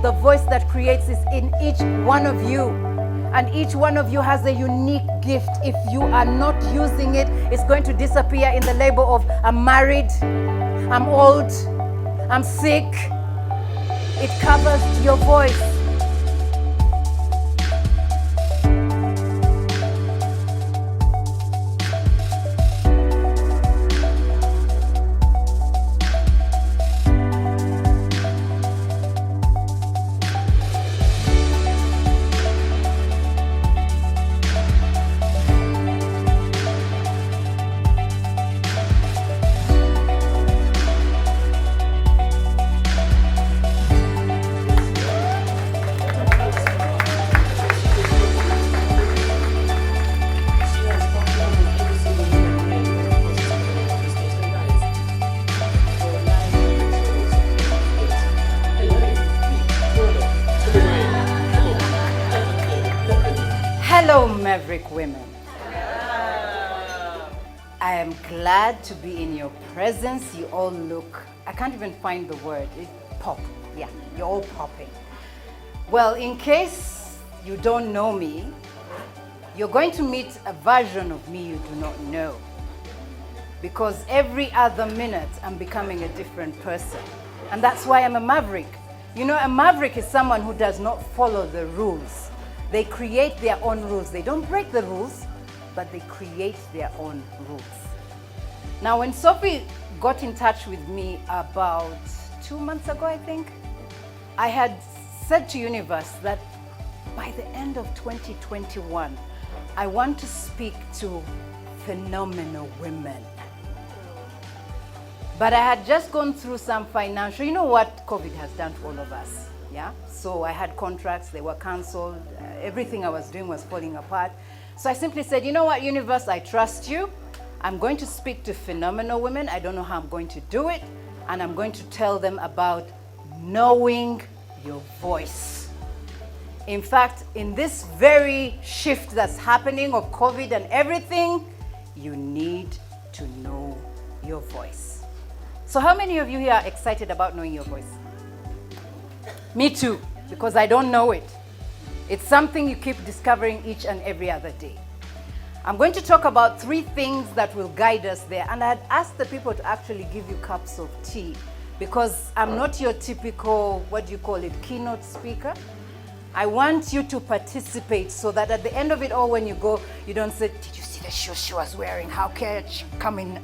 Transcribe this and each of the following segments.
the voice that creates is in each one of you. And each one of you has a unique gift. If you are not using it, it's going to disappear in the label of I'm married, I'm old, I'm sick. It covers your voice. Hello, Maverick women. I am glad to be in your presence. You all look, I can't even find the word, pop. Yeah, you're all popping. Well, in case you don't know me, you're going to meet a version of me you do not know. Because every other minute, I'm becoming a different person. And that's why I'm a maverick. You know, a maverick is someone who does not follow the rules. They create their own rules. They don't break the rules, but they create their own rules. Now, when Sophie got in touch with me about 2 months ago, I think, I had said to Universe that by the end of 2021, I want to speak to phenomenal women. But I had just gone through some financial, you know what COVID has done to all of us. Yeah, so I had contracts, they were canceled, everything I was doing was falling apart. So I simply said, you know what, Universe, I trust you. I'm going to speak to phenomenal women. I don't know how I'm going to do it. And I'm going to tell them about knowing your voice. In fact, in this very shift that's happening of COVID and everything, you need to know your voice. So how many of you here are excited about knowing your voice? Me too, because I don't know it. It's something you keep discovering each and every other day. I'm going to talk about 3 things that will guide us there. And I had asked the people to actually give you cups of tea because I'm not your typical, what do you call it, keynote speaker. I want you to participate so that at the end of it all, when you go, you don't say, did you see the shoes she was wearing? How can she come in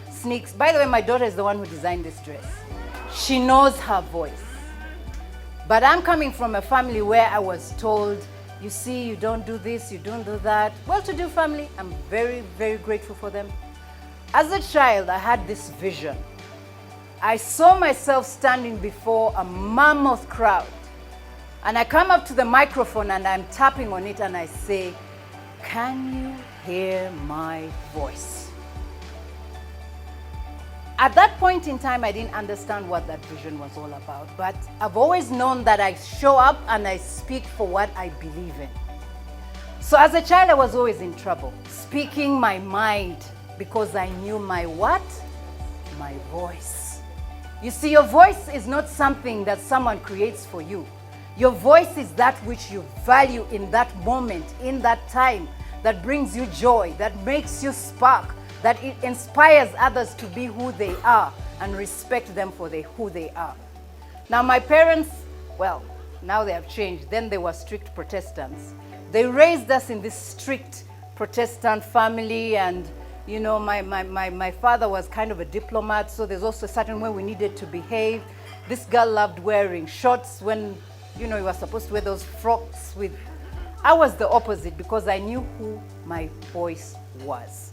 sneaks? By the way, my daughter is the one who designed this dress. She knows her voice. But I'm coming from a family where I was told, you see, you don't do this, you don't do that. Well-to-do family, I'm very, very grateful for them. As a child, I had this vision. I saw myself standing before a mammoth crowd. And I come up to the microphone and I'm tapping on it and I say, can you hear my voice? At that point in time, I didn't understand what that vision was all about, but I've always known that I show up and I speak for what I believe in. So as a child, I was always in trouble, speaking my mind because I knew my what? My voice. You see, your voice is not something that someone creates for you. Your voice is that which you value in that moment, in that time, that brings you joy, that makes you spark, that it inspires others to be who they are and respect them for who they are. Now my parents, well, now they have changed. Then they were strict Protestants. They raised us in this strict Protestant family, and you know, my father was kind of a diplomat, so there's also a certain way we needed to behave. This girl loved wearing shorts when, you know, you were supposed to wear those frocks with. I was the opposite because I knew who my voice was.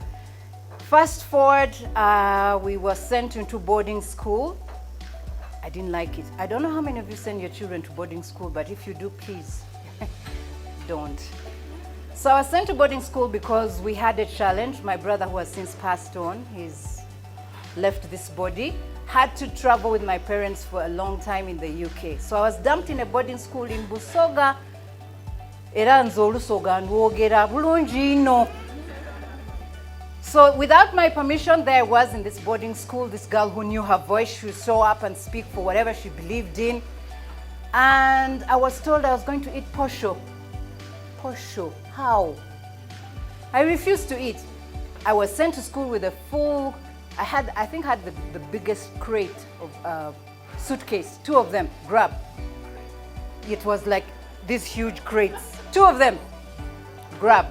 Fast forward, we were sent into boarding school. I didn't like it. I don't know how many of you send your children to boarding school, but if you do, please don't. So I was sent to boarding school because we had a challenge. My brother, who has since passed on, he's left this body, had to travel with my parents for a long time in the UK. So I was dumped in a boarding school in Busoga. Era nzolusoga ndwogera bulungi ino. So without my permission, there I was in this boarding school, this girl who knew her voice. She would show up and speak for whatever she believed in. And I was told I was going to eat posho. Posho, how? I refused to eat. I was sent to school with a full, I think I had the biggest crate of suitcase, 2 of them, grab. It was like these huge crates, 2 of them, grab.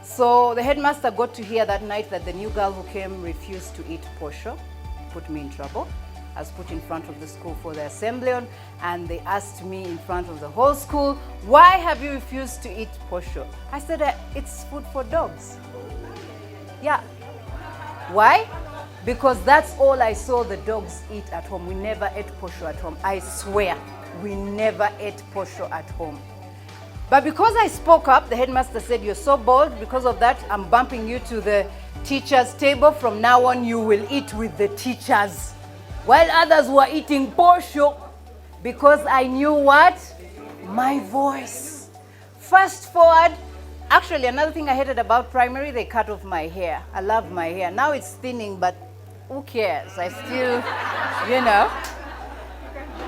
So the headmaster got to hear that night that the new girl who came refused to eat posho, put me in trouble. I was put in front of the school for the assembly, and they asked me in front of the whole school, why have you refused to eat posho? I said, it's food for dogs. Yeah. Why? Because that's all I saw the dogs eat at home. We never ate posho at home. I swear, we never ate posho at home. But because I spoke up, the headmaster said, you're so bold. Because of that, I'm bumping you to the teacher's table. From now on, you will eat with the teachers. While others were eating posho, because I knew what? My voice. Fast forward, actually another thing I hated about primary, they cut off my hair. I love my hair. Now it's thinning, but who cares? I still, you know.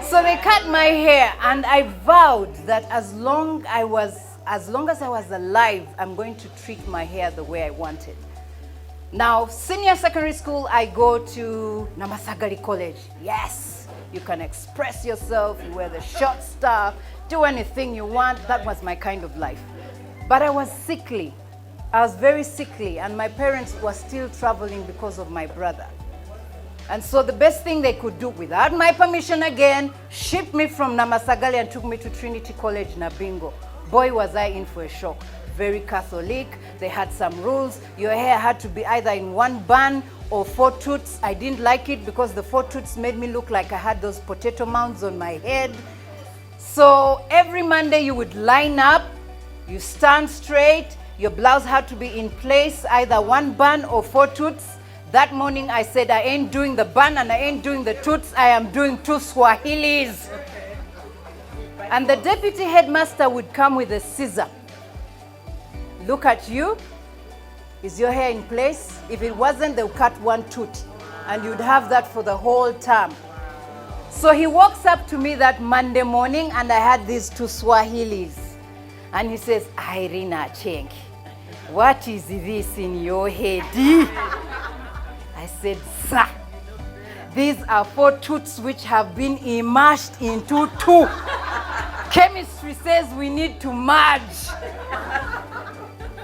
So they cut my hair, and I vowed that as long as I was alive, I'm going to treat my hair the way I wanted. Now, senior secondary school, I go to Namasagali College. Yes, you can express yourself, you wear the short stuff, do anything you want. That was my kind of life. But I was sickly. I was very sickly, and my parents were still traveling because of my brother. And so the best thing they could do, without my permission again, shipped me from Namasagali and took me to Trinity College, Nabingo. Boy, was I in for a shock. Very Catholic. They had some rules. Your hair had to be either in 1 bun or 4 tooths. I didn't like it because the 4 tooths made me look like I had those potato mounds on my head. So every Monday you would line up, you stand straight, your blouse had to be in place, either 1 bun or 4 tooths. That morning I said, I ain't doing the bun and I ain't doing the tooths, I am doing 2 Swahilis. And the deputy headmaster would come with a scissor. Look at you. Is your hair in place? If it wasn't, they'll cut 1 tooth, and you'd have that for the whole term. So he walks up to me that Monday morning, and I had these 2 Swahilis. And he says, Irina Cheng, what is this in your head? I said, sir, these are 4 tooths which have been immersed into 2. Chemistry says we need to merge.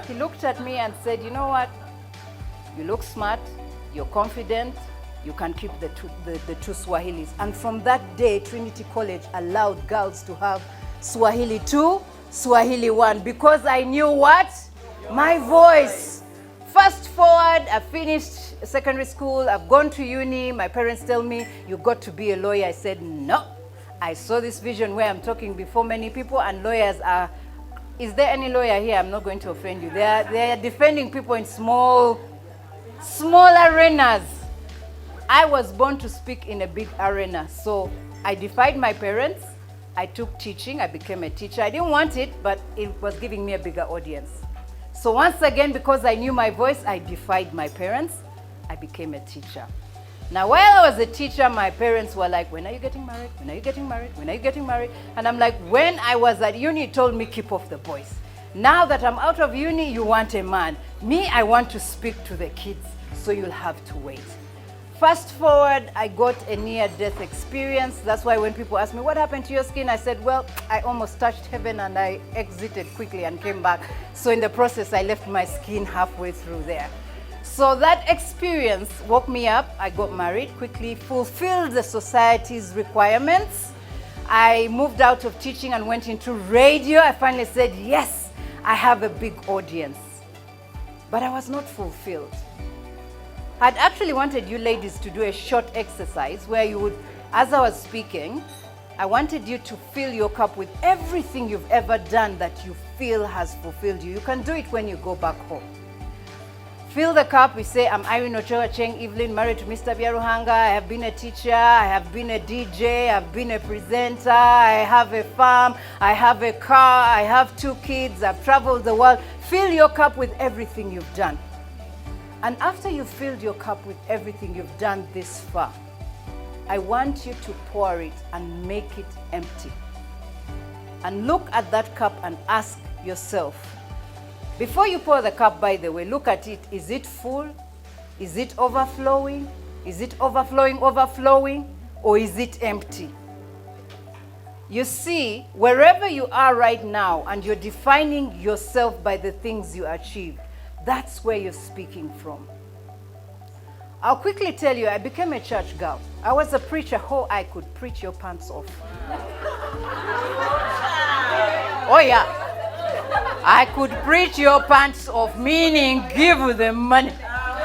He looked at me and said, you know what? You look smart, you're confident, you can keep the 2 Swahilis. And from that day, Trinity College allowed girls to have Swahili 2, Swahili 1, because I knew what? My voice. Fast forward, I finished secondary school, I've gone to uni, my parents tell me, you got to be a lawyer. I said, no. I saw this vision where I'm talking before many people, and lawyers are, is there any lawyer here? I'm not going to offend you. They are defending people in small arenas. I was born to speak in a big arena, so I defied my parents. I took teaching, I became a teacher. I didn't want it, but it was giving me a bigger audience. So once again, because I knew my voice, I defied my parents. I became a teacher. Now, while I was a teacher, my parents were like, when are you getting married? When are you getting married? When are you getting married? And I'm like, when I was at uni, you told me keep off the boys. Now that I'm out of uni, you want a man. Me, I want to speak to the kids, so you'll have to wait. Fast forward, I got a near-death experience. That's why when people ask me, what happened to your skin? I said, well, I almost touched heaven and I exited quickly and came back. So in the process, I left my skin halfway through there. So that experience woke me up. I got married quickly, fulfilled the society's requirements. I moved out of teaching and went into radio. I finally said, yes, I have a big audience. But I was not fulfilled. I'd actually wanted you ladies to do a short exercise where you would, as I was speaking, I wanted you to fill your cup with everything you've ever done that you feel has fulfilled you. You can do it when you go back home. Fill the cup. We say, I'm Irene Ochoa Cheng Evelyn, married to Mr. Biaruhanga. I have been a teacher, I have been a DJ, I've been a presenter, I have a farm, I have a car, I have 2 kids, I've traveled the world. Fill your cup with everything you've done. And after you've filled your cup with everything you've done this far, I want you to pour it and make it empty. and look at that cup and ask yourself, before you pour the cup, by the way, look at it. Is it full? Is it overflowing? Is it overflowing? Or is it empty? You see, wherever you are right now and you're defining yourself by the things you achieved, that's where you're speaking from. I'll quickly tell you, I became a church girl. I was a preacher. Oh, I could preach your pants off. Oh, yeah. I could preach your pants off, meaning give the money,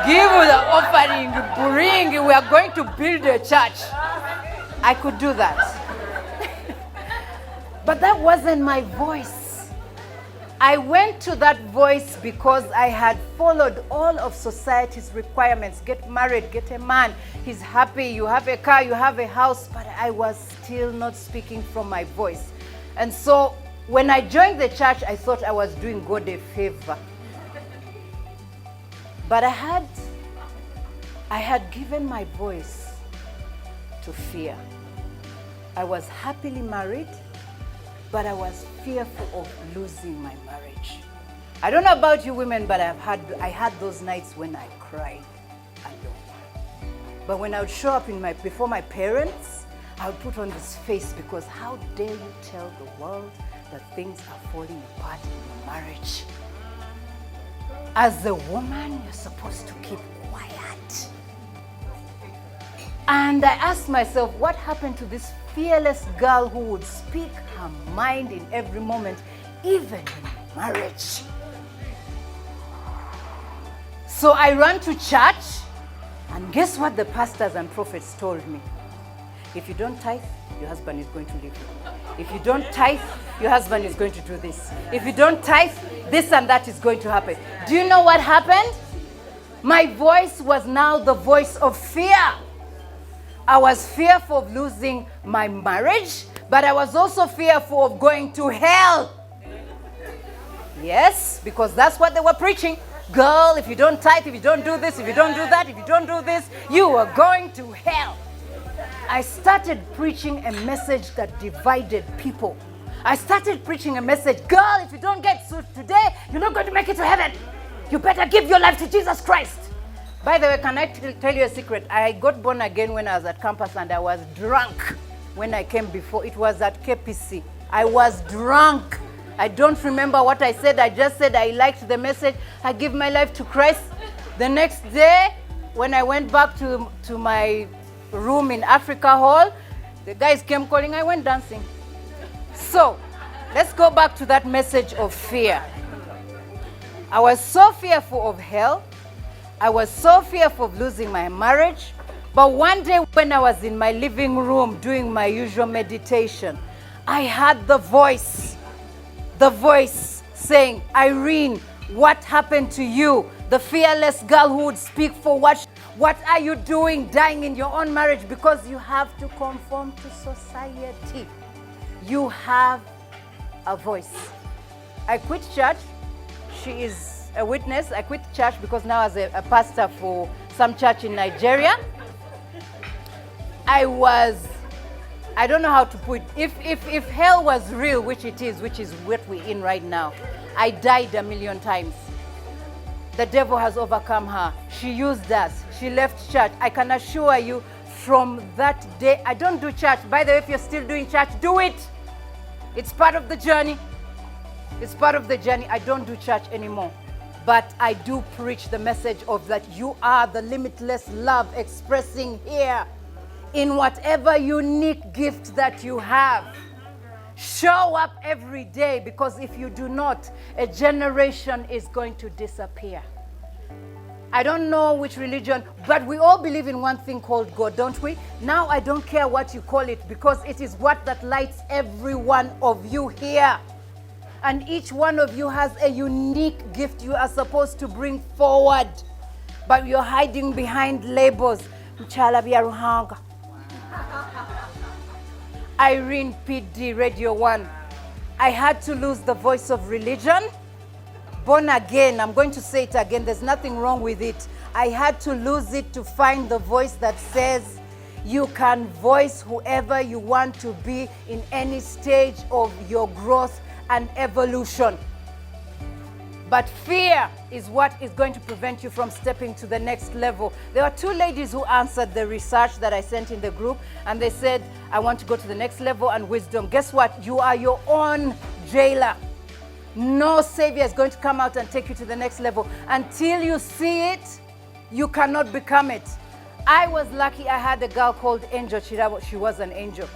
give the offering, bring, we are going to build a church. I could do that. But that wasn't my voice. I went to that voice because I had followed all of society's requirements. Get married, get a man, he's happy, you have a car, you have a house, but I was still not speaking from my voice. And so when I joined the church, I thought I was doing God a favor. But I had given my voice to fear. I was happily married, but I was fearful of losing my marriage. I don't know about you women, but I had those nights when I cried alone. But when I would show up before my parents, I would put on this face, because how dare you tell the world that things are falling apart in your marriage? As a woman, you're supposed to keep quiet. And I asked myself, what happened to this fearless girl who would speak her mind in every moment, even in marriage? So I ran to church, and guess what the pastors and prophets told me? If you don't tithe, your husband is going to leave you. If you don't tithe, your husband is going to do this. If you don't tithe, this and that is going to happen. Do you know what happened? My voice was now the voice of fear. I was fearful of losing my marriage, but I was also fearful of going to hell. Yes, because that's what they were preaching. Girl, if you don't tithe, if you don't do this, if you don't do that, if you don't do this, you are going to hell. I started preaching a message that divided people. I started preaching a message, girl, if you don't get sued today, you're not going to make it to heaven. You better give your life to Jesus Christ. By the way, can I tell you a secret? I got born again when I was at campus, and I was drunk when I came before. It was at KPC. I was drunk. I don't remember what I said. I just said I liked the message. I give my life to Christ. The next day, when I went back to my room in Africa Hall, the guys came calling. I went dancing. So, let's go back to that message of fear. I was so fearful of hell. I was so fearful of losing my marriage. But one day when I was in my living room doing my usual meditation, I heard the voice saying, Irene, what happened to you? The fearless girl who would speak for what are you doing dying in your own marriage because you have to conform to society? You have a voice. I quit church. She is a witness. I quit church because now as a pastor for some church in Nigeria, I don't know how to put it. If hell was real, which it is, which is what we're in right now, I died a million times. The devil has overcome her. She used us. She left church. I can assure you, from that day, I don't do church. By the way, if you're still doing church, do it. It's part of the journey. It's part of the journey. I don't do church anymore. But I do preach the message of that you are the limitless love expressing here in whatever unique gift that you have. Show up every day, because if you do not, a generation is going to disappear. I don't know which religion, but we all believe in one thing called God, don't we? Now I don't care what you call it, because it is what that lights every one of you here. And each one of you has a unique gift you are supposed to bring forward. But you're hiding behind labels. Mchala bya Ruhanga. Irene PD, Radio 1. I had to lose the voice of religion. Born again, I'm going to say it again, there's nothing wrong with it. I had to lose it to find the voice that says, You can voice whoever you want to be in any stage of your growth and evolution. But fear is what is going to prevent you from stepping to the next level. There were 2 ladies who answered the research that I sent in the group, and they said, I want to go to the next level and wisdom. Guess what? You are your own jailer. No savior is going to come out and take you to the next level. Until you see it, you cannot become it. I was lucky I had a girl called Angel Chirabo. She was an angel.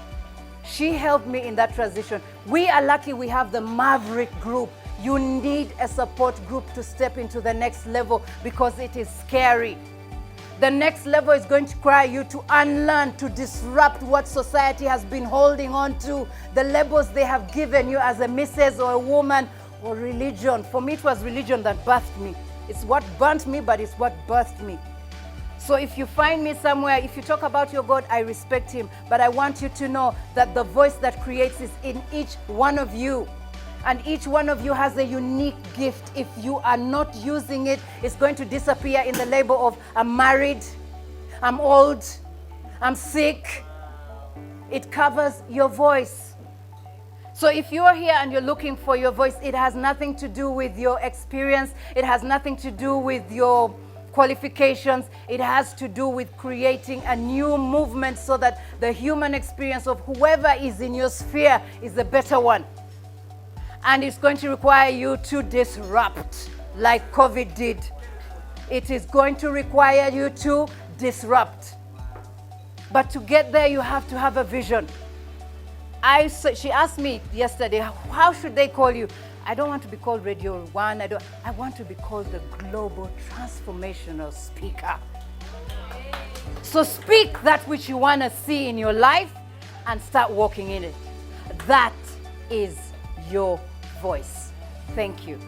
She helped me in that transition. We are lucky we have the Maverick group. You need a support group to step into the next level because it is scary. The next level is going to require you to unlearn, to disrupt what society has been holding on to, the labels they have given you as a missus or a woman or religion. For me, it was religion that birthed me. It's what burnt me, but it's what birthed me. So if you find me somewhere, if you talk about your God, I respect him. But I want you to know that the voice that creates is in each one of you. And each one of you has a unique gift. If you are not using it, it's going to disappear in the label of I'm married, I'm old, I'm sick. It covers your voice. So if you're here and you're looking for your voice, it has nothing to do with your experience. It has nothing to do with your qualifications. It has to do with creating a new movement so that the human experience of whoever is in your sphere is a better one. And it's going to require you to disrupt like COVID did. It is going to require you to disrupt. But to get there, you have to have a vision. She asked me yesterday, how should they call you? I don't want to be called Radio 1. I want to be called the Global Transformational Speaker. So speak that which you want to see in your life and start walking in it. That is your voice. Thank you.